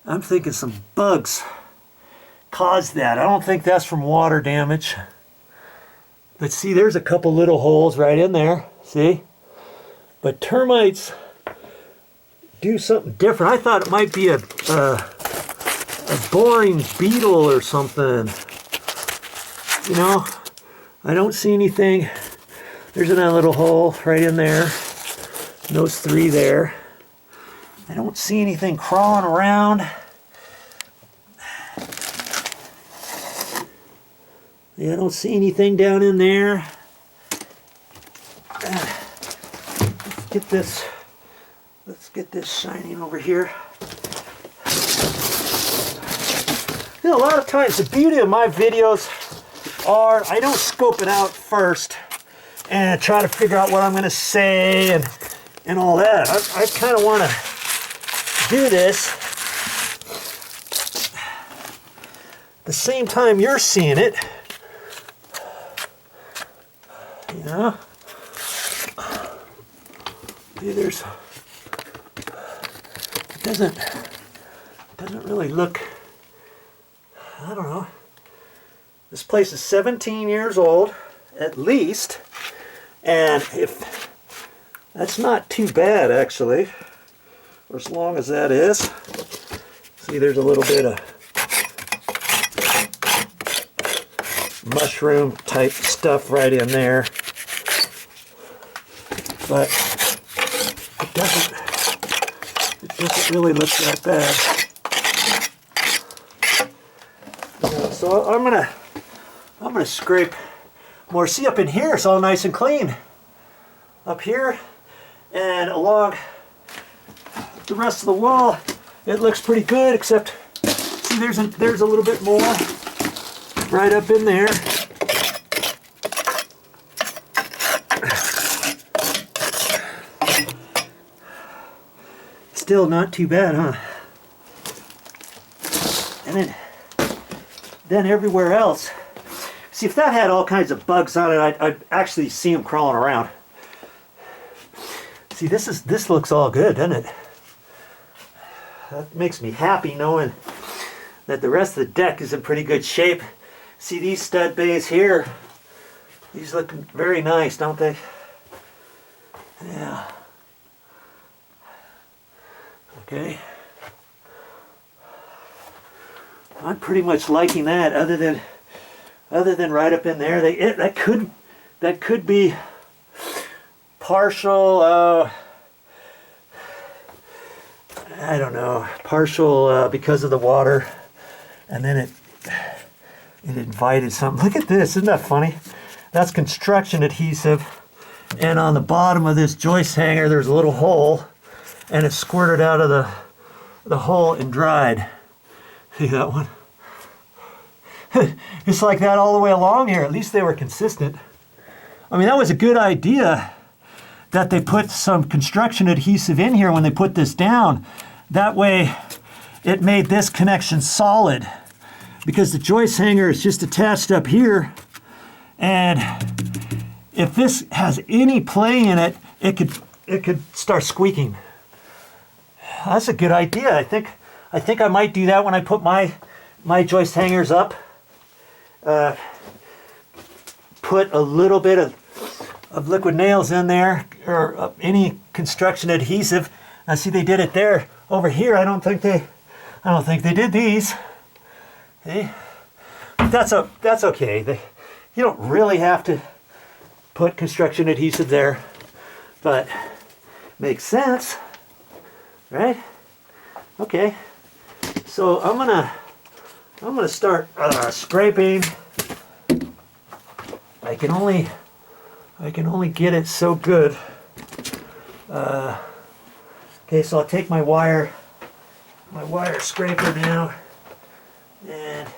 I'm thinking some bugs caused that. I don't think that's from water damage. But see, there's a couple little holes right in there. See? But termites do something different. I thought it might be a boring beetle or something. You know, I don't see anything. There's another little hole right in there. And those three there. I don't see anything crawling around. Yeah, I don't see anything down in there. Let's get this shining over here. You know, a lot of times the beauty of my videos are I don't scope it out first and try to figure out what I'm going to say and all that. I kind of want to do this the same time you're seeing it. You know? See, there's, it doesn't really look, I don't know. This place is 17 years old, at least, and if, that's not too bad, actually, for as long as that is. See, there's a little bit of mushroom type stuff right in there, but it doesn't really look that bad. You know, so I'm gonna scrape more. See, up in here it's all nice and clean. Up here and along the rest of the wall it looks pretty good, except see there's a little bit more right up in there. Still not too bad, huh? And then everywhere else. See, if that had all kinds of bugs on it, I'd actually see them crawling around. See, this looks all good, doesn't it? That makes me happy knowing that the rest of the deck is in pretty good shape. See these stud bays here? These look very nice, don't they? Yeah. Okay. I'm pretty much liking that. Other than right up in there, that could be partial. I don't know. Partial because of the water, and then it invited something. Look at this. Isn't that funny? That's construction adhesive, and on the bottom of this joist hanger, there's a little hole. And it squirted out of the hole and dried. See that one? It's like that all the way along here. At least they were consistent. I mean, that was a good idea that they put some construction adhesive in here when they put this down. That way it made this connection solid, because the joist hanger is just attached up here, and if this has any play in it, it could start squeaking. That's a good idea. I think I might do that when I put my joist hangers up. Put a little bit of liquid nails in there, or any construction adhesive. I see they did it there. Over here, I don't think they did these. See? That's okay. You don't really have to put construction adhesive there, but makes sense. Right? Okay. So I'm gonna start scraping. I can only get it so good. Okay, so I'll take my wire scraper now, and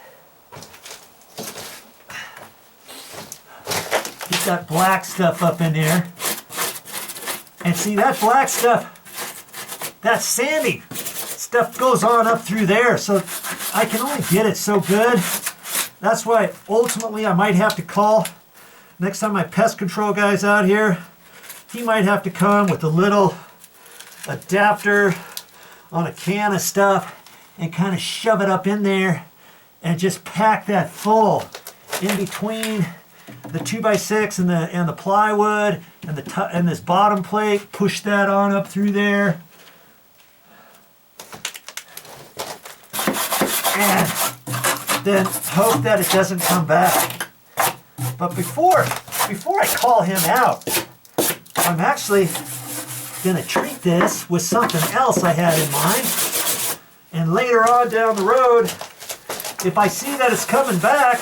get that black stuff up in there. And see, that black stuff, that sandy stuff goes on up through there, so I can only get it so good. That's why ultimately I might have to call, next time my pest control guy's out here, he might have to come with a little adapter on a can of stuff and kind of shove it up in there and just pack that full in between the 2x6 and the plywood and this bottom plate. Push that on up through there. And then hope that it doesn't come back. But before I call him out, I'm actually going to treat this with something else I had in mind. And later on down the road, if I see that it's coming back,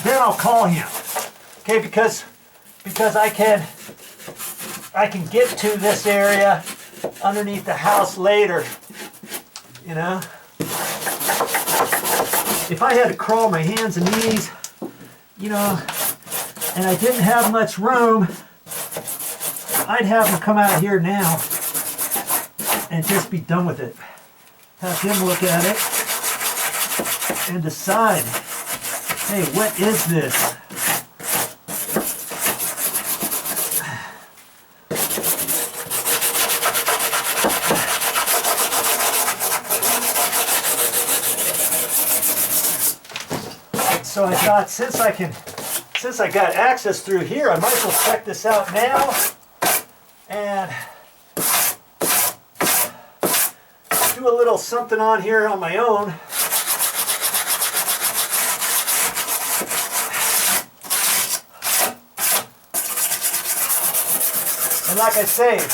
then I'll call him. Okay, because I can get to this area underneath the house later, you know. If I had to crawl my hands and knees, you know, and I didn't have much room, I'd have him come out here now and just be done with it. Have him look at it and decide, hey, what is this? So I thought, since I got access through here, I might as well check this out now and do a little something on here on my own. And like I say, it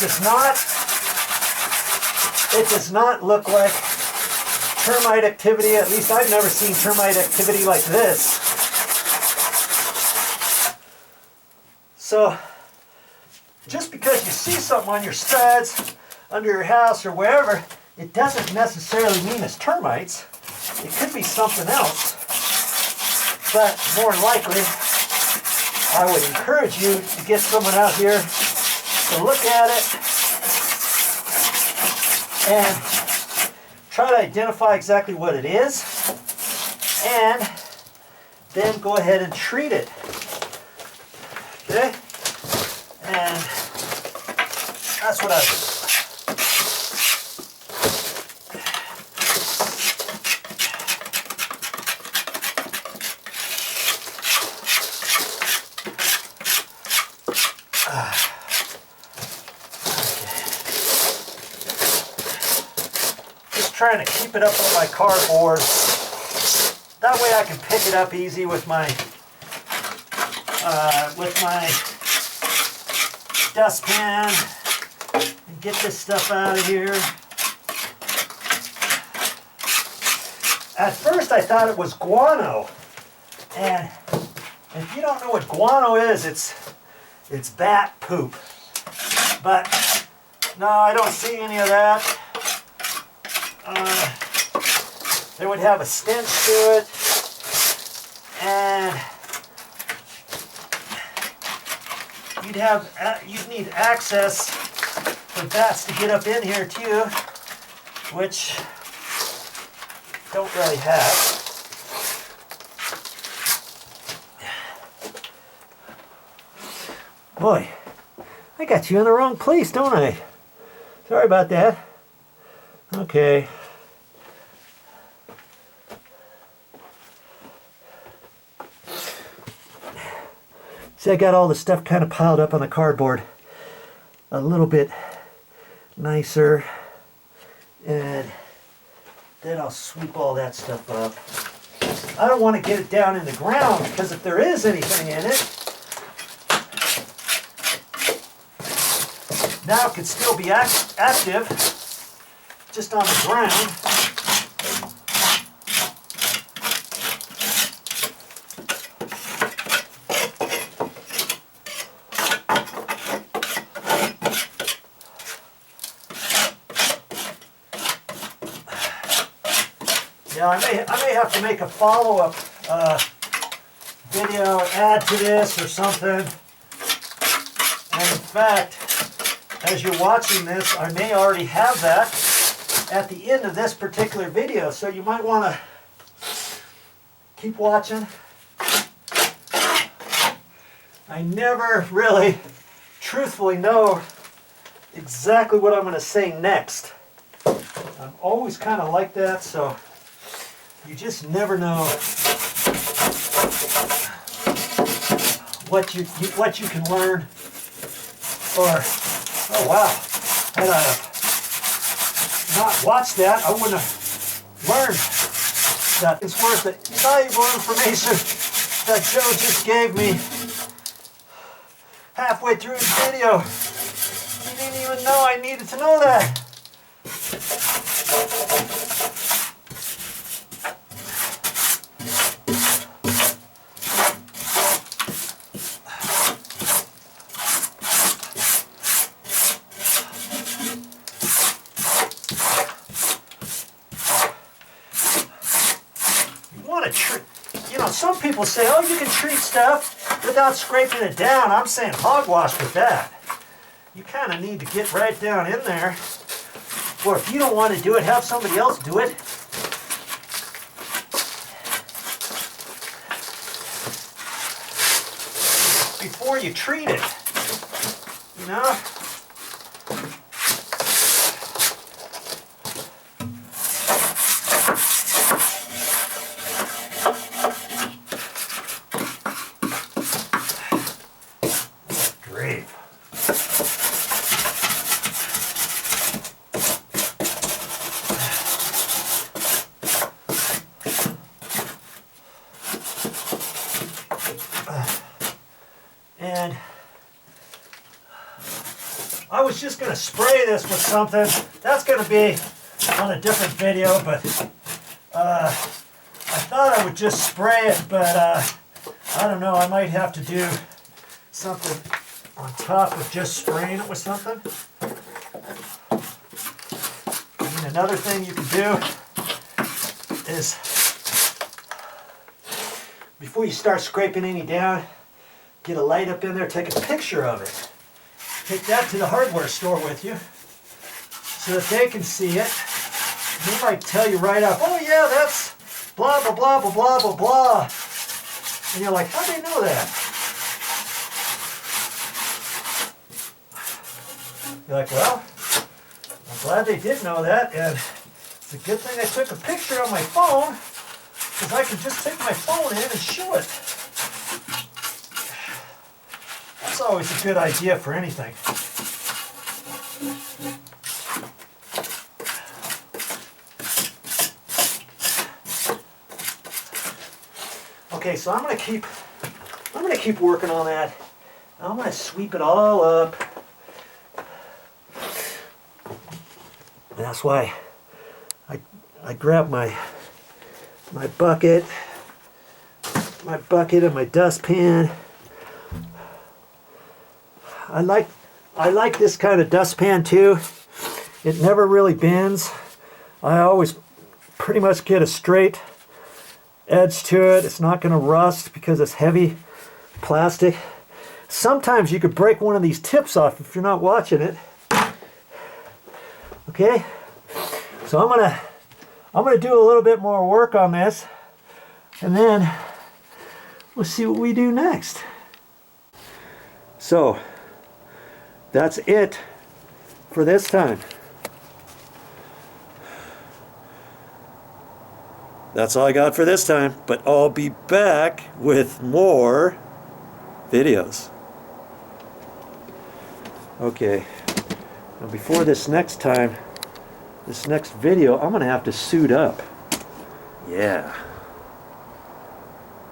does not look like termite activity. At least I've never seen termite activity like this. So just because you see something on your studs, under your house or wherever, it doesn't necessarily mean it's termites. It could be something else. But more than likely, I would encourage you to get someone out here to look at it and try to identify exactly what it is, and then go ahead and treat it. Okay? And that's what I do. Trying to keep it up on my cardboard. That way I can pick it up easy with my dustpan and get this stuff out of here. At first I thought it was guano, and if you don't know what guano is, it's bat poop. But no, I don't see any of that. They would have a stench to it, and you'd need access for bats to get up in here too, which don't really have. Boy, I got you in the wrong place, don't I? Sorry about that. Okay. See, I got all the stuff kind of piled up on the cardboard a little bit nicer, and then I'll sweep all that stuff up. I don't want to get it down in the ground, because if there is anything in it, now it could still be active just on the ground. Yeah, I may have to make a follow-up video, add to this or something. And in fact, as you're watching this, I may already have that at the end of this particular video, so you might want to keep watching. I never really truthfully know exactly what I'm going to say next. I'm always kind of like that, so you just never know what you can learn. Or, oh wow, had I not watched that, I wouldn't have learned that it's worth the valuable information that Joe just gave me halfway through his video. He didn't even know I needed to know that. Some people say, oh, you can treat stuff without scraping it down. I'm saying hogwash with that. You kind of need to get right down in there. Or if you don't want to do it, have somebody else do it. Before you treat it, you know? And I was just going to spray this with something. That's going to be on a different video, but I thought I would just spray it, but I don't know. I might have to do something on top of just spraying it with something. I mean, another thing you can do is, before you start scraping any down, get a light up in there, take a picture of it. Take that to the hardware store with you so that they can see it. They might tell you right off, oh yeah, that's blah, blah, blah, blah, blah, blah, blah. And you're like, how'd they know that? You're like, well, I'm glad they did know that, and it's a good thing I took a picture on my phone, because I can just take my phone in and show it. That's always a good idea for anything. Okay, so I'm gonna keep working on that. I'm gonna sweep it all up. That's why I grabbed my bucket and my dustpan. I like this kind of dustpan too. It never really bends. I always pretty much get a straight edge to it. It's not going to rust because it's heavy plastic. Sometimes you could break one of these tips off if you're not watching it. Okay, so I'm gonna do a little bit more work on this, and then we'll see what we do next. So that's it for this time. That's all I got for this time, but I'll be back with more videos. Okay, now before this next video, I'm gonna have to suit up. Yeah.